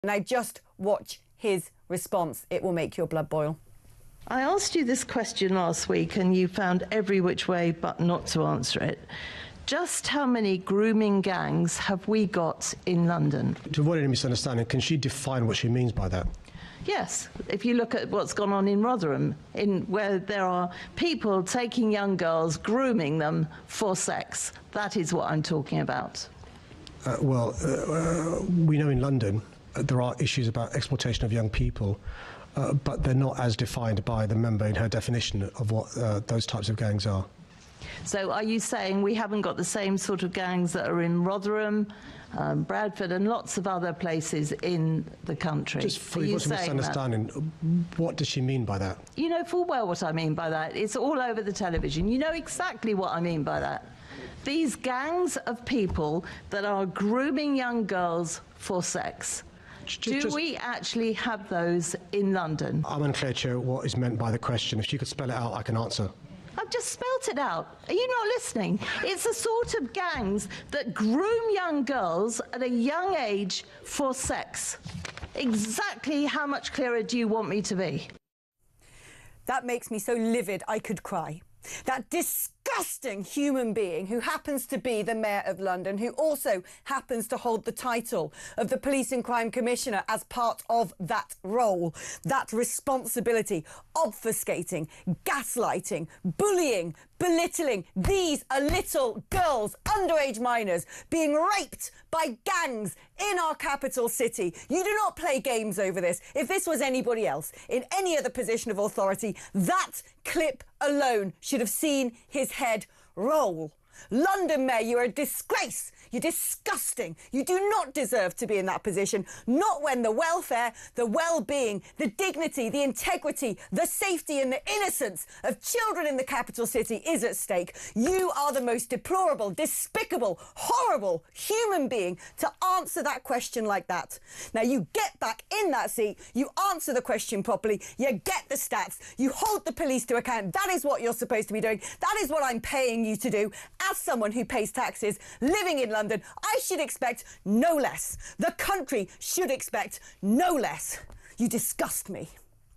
Now just watch his response. It will make your blood boil. I asked you this question last week and you found every which way but not to answer it. Just how many grooming gangs have we got in London? To avoid any misunderstanding, can she define what she means by that? Yes, if you look at what's gone on in Rotherham, where there are people taking young girls, grooming them for sex, that is what I'm talking about. We know in London there are issues about exploitation of young people, but they're not as defined by the member in her definition of what those types of gangs are. So are you saying we haven't got the same sort of gangs that are in Rotherham, Bradford and lots of other places in the country? Just for you misunderstanding, what does she mean by that? You know full well what I mean by that. It's all over the television. You know exactly what I mean by that. These gangs of people that are grooming young girls for sex. Do we actually have those in London? I'm unclear, Chair, what is meant by the question. If you could spell it out, I can answer. I've just spelt it out. Are you not listening? It's the sort of gangs that groom young girls at a young age for sex. Exactly how much clearer do you want me to be? That makes me so livid I could cry. That disgusting human being who happens to be the Mayor of London, who also happens to hold the title of the Police and Crime Commissioner as part of that role, that responsibility, obfuscating, gaslighting, bullying, belittling. These are little girls, underage minors, being raped by gangs in our capital city. You do not play games over this. If this was anybody else in any other position of authority, that clip alone should have seen his head roll. London Mayor, you're a disgrace. You're disgusting. You do not deserve to be in that position, not when the welfare, the well-being, the dignity, the integrity, the safety and the innocence of children in the capital city is at stake. You are the most deplorable, despicable, horrible human being to answer that question like that. Now, you get back in that seat, you answer the question properly, you get the stats, you hold the police to account. That is what you're supposed to be doing. That is what I'm paying you to do. As someone who pays taxes, living in London, I should expect no less. The country should expect no less. You disgust me.